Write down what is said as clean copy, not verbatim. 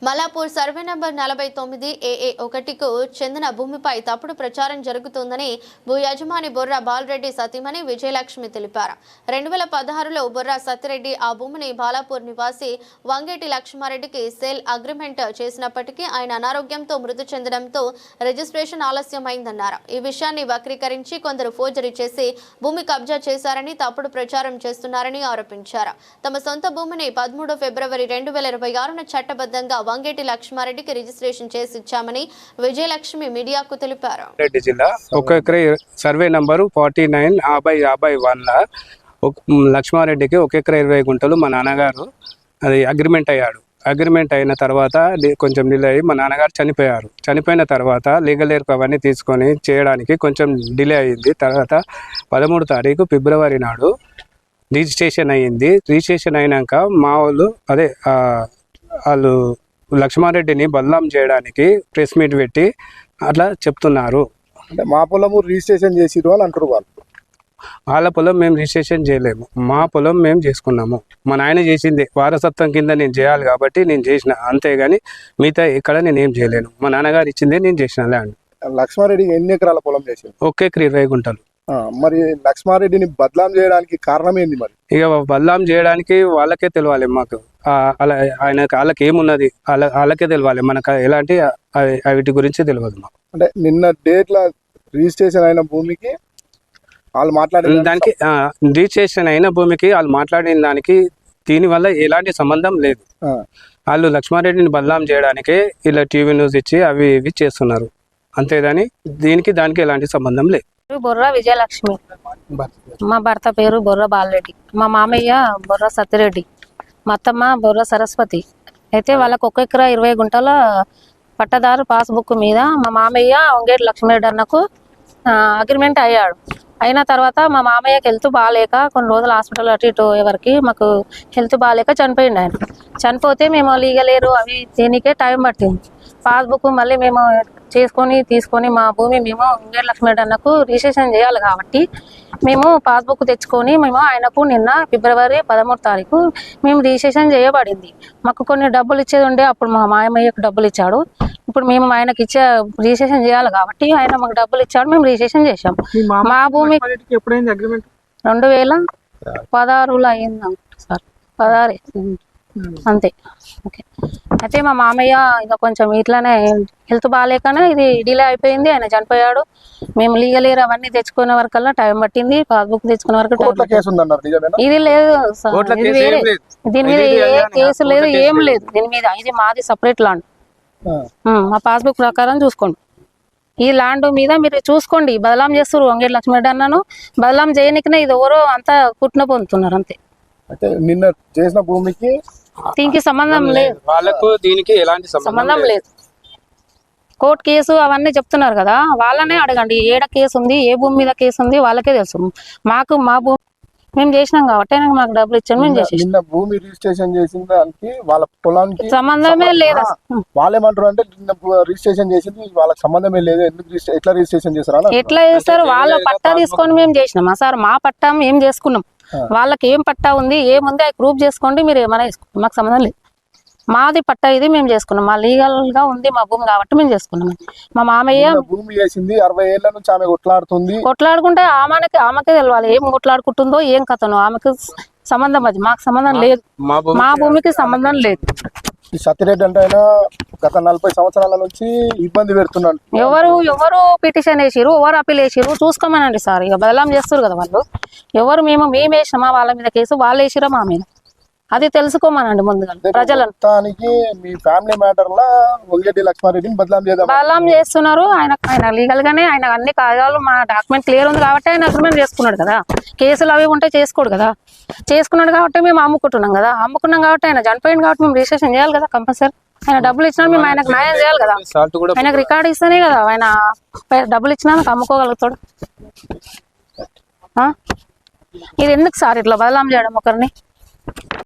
Malapur survey number 49 AA1కు చెందిన భూమిపై తప్పుడు ప్రచారం జరుగుతుందని భూ యజమాని బొర్రా బాలరెడ్డి సతీమణి విజయలక్ష్మి తెలిపారు. 2016లో బొర్రా సత్యరెడ్డి ఆ భూమిని బాలాపూర్ నివాసి వంగేటి లక్ష్మారెడ్డికి సేల్ అగ్రిమెంట్ చేసినప్పటికీ ఆయన అనారోగ్యంతో మృతి చెందడంతో రిజిస్ట్రేషన్ ఆలస్యమైందన్నారు. ఈ విషయాన్ని వక్రీకరించి కొందరు ఫోర్జరీ చేసి భూమి కబ్జా చేశారని తప్పుడు ప్రచారం చేస్తున్నారని ఆరోపించారు. తమ సొంత భూమిని 13 ఫిబ్రవరి 2026న చట్టబద్ధంగా వంగేటి లక్ష్మారెడ్డికి రిజిస్ట్రేషన్ చేసి ఇచ్చామని విజయలక్ష్మి మీడియాకు తెలిపారు. రెడ్డి జిల్లా ఒక ఎకరే సర్వే నంబరు 49/50/51 లక్ష్మారెడ్డికి ఒక ఎకరా 20 గుంటలు మా నాన్నగారు అది అగ్రిమెంట్ అయ్యాడు. అగ్రిమెంట్ అయిన తర్వాత కొంచెం డిలే అయ్యి మా నాన్నగారు చనిపోయారు. చనిపోయిన తర్వాత లీగల్ ఎయిర్ అవన్నీ తీసుకొని చేయడానికి కొంచెం డిలే అయ్యింది. తర్వాత 13 తారీఖు ఫిబ్రవరి నాడు రిజిస్ట్రేషన్ అయ్యింది. రిజిస్ట్రేషన్ అయినాక మా వాళ్ళు లక్ష్మారెడ్డిని బదలాం చేయడానికి ప్రెస్ మీట్ పెట్టి అట్లా చెప్తున్నారు. అంటే మా పొలము రిజిస్ట్రేషన్ చేసిరు అని అంటారు. వాళ్ళ పొలం మేము రిజిస్ట్రేషన్ చేయలేము, మా పొలం మేము చేసుకున్నాము. మా నాయన చేసింది వారసత్వం కింద నేను చేయాలి కాబట్టి నేను చేసిన, అంతేగాని మిగతా ఇక్కడ నేను ఏం చేయలేను. మా నాన్నగారు ఇచ్చిందే నేను చేసిన ల్యాండ్. లక్ష్మారెడ్డికి ఎన్ని ఎకరాల పొలం చేసింది? ఒక ఎకరా 20 గుంటలు. మరి లక్ష్మారెడ్డిని బదలాం చేయడానికి కారణం ఏంది? మరి ఇక బదలాం చేయడానికి వాళ్ళకే తెలియాలి. మాకు వాళ్ళకి ఏమున్నది వాళ్ళకే తెలియాలి, మనకు ఎలాంటి వీటి గురించి తెలియదు మాకు. అంటే నిన్న డేట్ల రిజిస్ట్రేషన్ అయిన భూమికి వాళ్ళు మాట్లాడిన దానికి రిజిస్ట్రేషన్ అయిన భూమికి వాళ్ళు మాట్లాడిన దానికి దీనివల్ల ఎలాంటి సంబంధం లేదు. వాళ్ళు లక్ష్మారెడ్డిని బదలాం చేయడానికే ఇలా టీవీ న్యూస్ ఇచ్చి అవి ఇవి చేస్తున్నారు, అంతేగాని దానికి ఎలాంటి సంబంధం లేదు. బొర్రా విజయలక్ష్మి, మా భర్త పేరు బొర్రా బాలరెడ్డి, మా మామయ్య బొర్రా సత్యరెడ్డి, మా అత్తమ్మ బొర్రా సరస్వతి. అయితే వాళ్ళకు ఒక ఎకరా 20 గుంటల పట్టదారు పాస్బుక్ మీద మా మామయ్య వంగేటి లక్ష్మీరెడ్డి అన్నకు అగ్రిమెంట్ అయ్యాడు. అయిన తర్వాత మా మామయ్యకి హెల్త్ బాగాలేక కొన్ని రోజులు హాస్పిటల్ అటు ఇటు ఎవరికి మాకు హెల్త్ బాగాలేక చనిపోయింది. ఆయన చనిపోతే మేము లీగలేరు అవి దీనికే టైం పట్టింది. పాస్బుక్ మళ్ళీ మేము తీసుకొని మా భూమి మేము వంగేటి లక్ష్మీరెడ్డి అన్నకు రిజిస్ట్రేషన్ చేయాలి కాబట్టి మేము పాస్బుక్ తెచ్చుకొని మేము ఆయనకు నిన్న ఫిబ్రవరి 13 తారీఖు మేము రిజిస్ట్రేషన్ చేయబడింది. మాకు కొన్ని డబ్బులు ఇచ్చేది ఉండే, అప్పుడు మా మామయ్యకు డబ్బులు ఇచ్చాడు. ఇప్పుడు మేము ఆయనకి రిజిస్ట్రేషన్ చేయాలి కాబట్టి ఆయన మాకు డబ్బులు ఇచ్చాడు, మేము రిజిస్ట్రేషన్ చేసాం. మా భూమి 2016లో అయింది సార్, 16 అంతే. ఓకే. అయితే మా మామయ్య ఇక కొంచెం ఇట్లానే హెల్త్ బాగాలేకనే ఇది డిలే అయిపోయింది. ఆయన చనిపోయాడు. మేము లీగల్ ఇయర్ అవన్నీ తెచ్చుకునే వరకల్లా టైం పట్టింది. పాస్బుక్ తెచ్చుకునే వరకు ఇది లేదు సార్, ఇది వేరే. దీని మీద ఏ కేసు లేదు, ఏం లేదు దీని మీద. ఇది మాది సపరేట్ ల్యాండ్. మా పాస్బుక్ ప్రకారం చూసుకోండి. ఈ ల్యాండ్ మీద మీరు చూసుకోండి. బదలాం చేస్తారు వంగేటి లక్ష్మీరెడ్డి అన్నను. బదలాం చేయనికనే ఇది ఎవరో అంతా కుట్న పొందుతున్నారు అంతే. అయితే నిన్న చేసిన భూమికి దీనికి సంబంధం లేదు, వాళ్ళకు దీనికి ఎలాంటి సంబంధం లేదు. కోర్టు కేసు అవన్నీ చెప్తున్నారు కదా, వాళ్ళనే అడగండి. ఏడ కేసు ఉంది, ఏ భూమి మీద కేసు ఉంది వాళ్ళకే తెలుసు. మాకు మా భూమి మేము చేసినాం కాబట్టి మాకు డబ్బులు ఇచ్చాను, మేము చేసి. నిన్న భూమి రిజిస్ట్రేషన్ చేసిన దానికి వాళ్ళ పొలానికి సంబంధమే లేదు. వాళ్ళేమంటారు అంటే నిన్న రిజిస్ట్రేషన్ చేసింది వాళ్ళకి సంబంధమే లేదు, ఎందుకు ఎట్లా రిజిస్ట్రేషన్ చేస్తారు? ఎట్లా చేస్తారు? వాళ్ళ పట్టా తీసుకొని మేము చేసినామా సార్? మా పట్టా మేము చేసుకున్నాం. వాళ్ళకి ఏం పట్టా ఉంది ఏముంది అది ప్రూఫ్ చేసుకోండి, మీరు ఏమైనా చేసుకోండి, మాకు సంబంధం లేదు. మాది పట్టా ఇది మేము చేసుకున్నాం, మా లీగల్ గా ఉంది మా భూమి కాబట్టి మేము చేసుకున్నాం. మా మామయ్య భూమి చేసింది 60 ఏళ్ల నుంచి ఆమె కొట్లాడుకుంటే ఆమెకే తెలవాలి ఏం కొట్లాడుకుంటుందో ఏం కథనో. ఆమెకు సంబంధం, అది మాకు సంబంధం లేదు, మా భూమికి సంబంధం లేదు. సత్యరెడ్డి అంటే ఆయన గత 40 సంవత్సరాల నుంచి ఇబ్బంది పెడుతున్నాడు. ఎవరు పిటిషన్ వేసిరు, ఎవరు అప్పీల్ వేసిరు చూసుకోమనండి సార్. ఇక బదలాం చేస్తారు కదా వాళ్ళు. ఎవరు మేము వేసినామా వాళ్ళ మీద కేసు, వాళ్ళు వేసిరా మా మీద, అది తెలుసుకోమనండి ముందుగా ప్రజలను. మీ ఫ్యామిలీ మ్యాటర్ లా వంగేటి లక్ష్మారెడ్డిని బదలాం చేస్తున్నారు. ఆయన లీగల్ గానే ఆయన అన్ని కాగితాలు మా డాక్యుమెంట్ క్లియర్ ఉంది కాబట్టి ఆయన అగ్రిమెంట్ చేసుకున్నాడు కదా. కేసులు అవి ఉంటే చేసుకోడు కదా, చేసుకున్నాడు కాబట్టి మేము అమ్ముకుంటున్నాం కదా. అమ్ముకున్నాం కాబట్టి ఆయన చనిపోయింది కాబట్టి మేము రిజిస్ట్రేషన్ చేయాలి కదా కంపల్సరీ. ఆయన డబ్బులు ఇచ్చినా మేము ఆయనకు న్యాయం చేయాలి కదా. ఆయనకు రికార్డు ఇస్తేనే కదా ఆయన డబ్బులు ఇచ్చినా అమ్ముకోగలుగుతాడు. ఇది ఎందుకు సార్ ఇట్లా బదలాం చేయడం ఒకరిని?